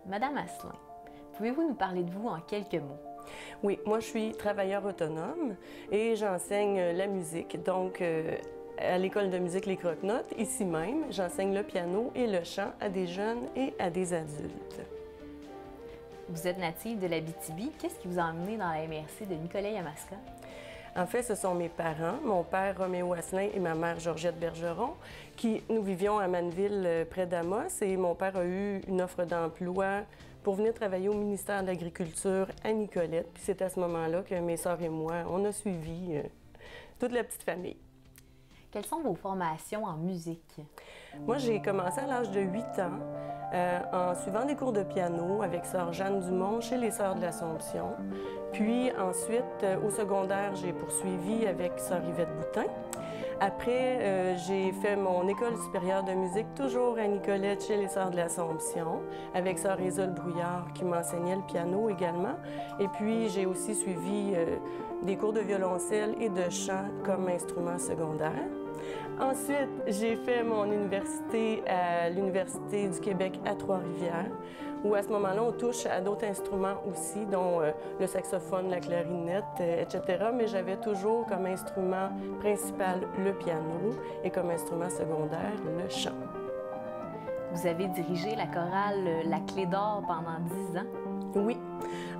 Madame Asselin, pouvez-vous nous parler de vous en quelques mots? Oui, moi je suis travailleur autonome et j'enseigne la musique. Donc, à l'école de musique Les Croque-Notes, ici même, j'enseigne le piano et le chant à des jeunes et à des adultes. Vous êtes native de l'Abitibi. Qu'est-ce qui vous a emmené dans la MRC de Nicolet-Yamaska? En fait, ce sont mes parents, mon père Roméo Asselin et ma mère Georgette Bergeron, qui nous vivions à Manneville, près d'Amos, et mon père a eu une offre d'emploi pour venir travailler au ministère de l'Agriculture à Nicolette. Puis c'est à ce moment-là que mes sœurs et moi, on a suivi toute la petite famille. Quelles sont vos formations en musique? Moi, j'ai commencé à l'âge de 8 ans en suivant des cours de piano avec sœur Jeanne Dumont chez les Sœurs de l'Assomption. Puis ensuite, au secondaire, j'ai poursuivi avec sœur Yvette Boutin. Après, j'ai fait mon école supérieure de musique toujours à Nicolette chez les Sœurs de l'Assomption avec sœur Isolde Brouillard qui m'enseignait le piano également. Et puis, j'ai aussi suivi des cours de violoncelle et de chant comme instrument secondaire. Ensuite, j'ai fait mon université à l'Université du Québec à Trois-Rivières, où à ce moment-là, on touche à d'autres instruments aussi, dont le saxophone, la clarinette, etc. Mais j'avais toujours comme instrument principal le piano et comme instrument secondaire le chant. Vous avez dirigé la chorale La Clé d'Or pendant 10 ans. Oui.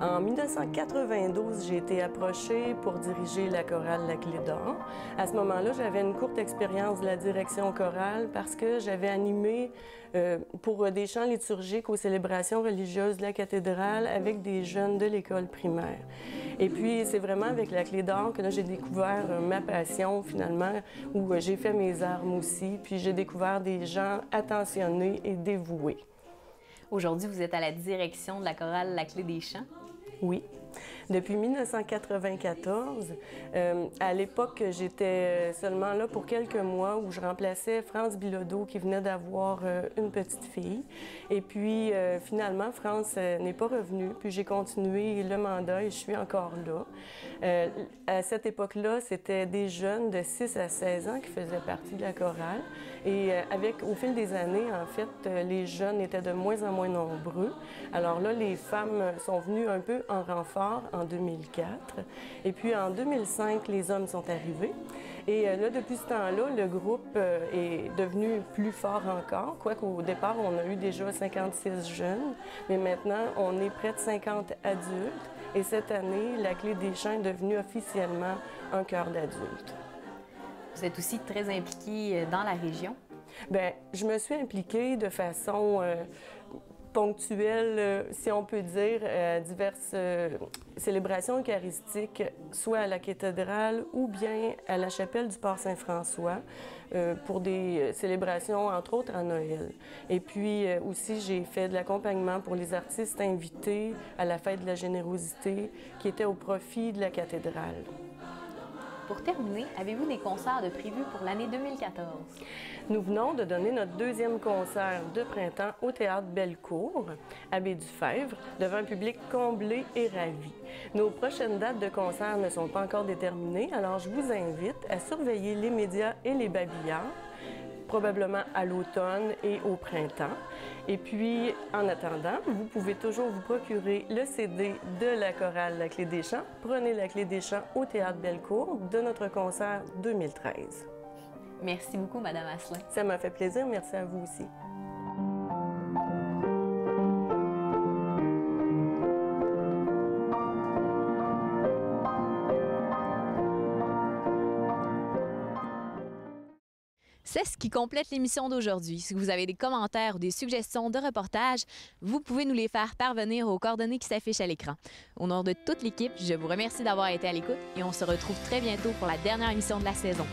En 1992, j'ai été approchée pour diriger la chorale La Clé d'Or. À ce moment-là, j'avais une courte expérience de la direction chorale parce que j'avais animé pour des chants liturgiques aux célébrations religieuses de la cathédrale avec des jeunes de l'école primaire. Et puis, c'est vraiment avec La Clé d'Or que là, j'ai découvert ma passion, finalement, où j'ai fait mes armes aussi, puis j'ai découvert des gens attentionnés et dévoués. Aujourd'hui, vous êtes à la direction de la chorale La Clé des Chants. Oui. Depuis 1994, à l'époque, j'étais seulement là pour quelques mois où je remplaçais France Bilodeau qui venait d'avoir une petite fille. Et puis, finalement, France n'est pas revenue. Puis j'ai continué le mandat et je suis encore là. À cette époque-là, c'était des jeunes de 6 à 16 ans qui faisaient partie de la chorale. Et au fil des années, en fait, les jeunes étaient de moins en moins nombreux. Alors là, les femmes sont venues un peu en renfort en 2004. Et puis en 2005, les hommes sont arrivés. Et là, depuis ce temps-là, le groupe est devenu plus fort encore. Quoiqu'au départ, on a eu déjà 56 jeunes, mais maintenant, on est près de 50 adultes. Et cette année, La Clé des Chants est devenue officiellement un chœur d'adultes. Vous êtes aussi très impliqué dans la région. Bien, je me suis impliquée de façon ponctuelle, si on peut dire, à diverses célébrations eucharistiques, soit à la cathédrale ou bien à la chapelle du Port Saint-François, pour des célébrations, entre autres, à Noël. Et puis aussi, j'ai fait de l'accompagnement pour les artistes invités à la fête de la générosité qui était au profit de la cathédrale. Pour terminer, avez-vous des concerts de prévus pour l'année 2014? Nous venons de donner notre deuxième concert de printemps au Théâtre Bellecour, à Baie-du-Fèvre, devant un public comblé et ravi. Nos prochaines dates de concert ne sont pas encore déterminées, alors je vous invite à surveiller les médias et les babillards, probablement à l'automne et au printemps. Et puis, en attendant, vous pouvez toujours vous procurer le CD de la chorale La Clé des Chants. Prenez La Clé des Chants au Théâtre Bellecour de notre concert 2013. Merci beaucoup, Madame Asselin. Ça m'a fait plaisir. Merci à vous aussi. C'est ce qui complète l'émission d'aujourd'hui. Si vous avez des commentaires ou des suggestions de reportages, vous pouvez nous les faire parvenir aux coordonnées qui s'affichent à l'écran. Au nom de toute l'équipe, je vous remercie d'avoir été à l'écoute et on se retrouve très bientôt pour la dernière émission de la saison.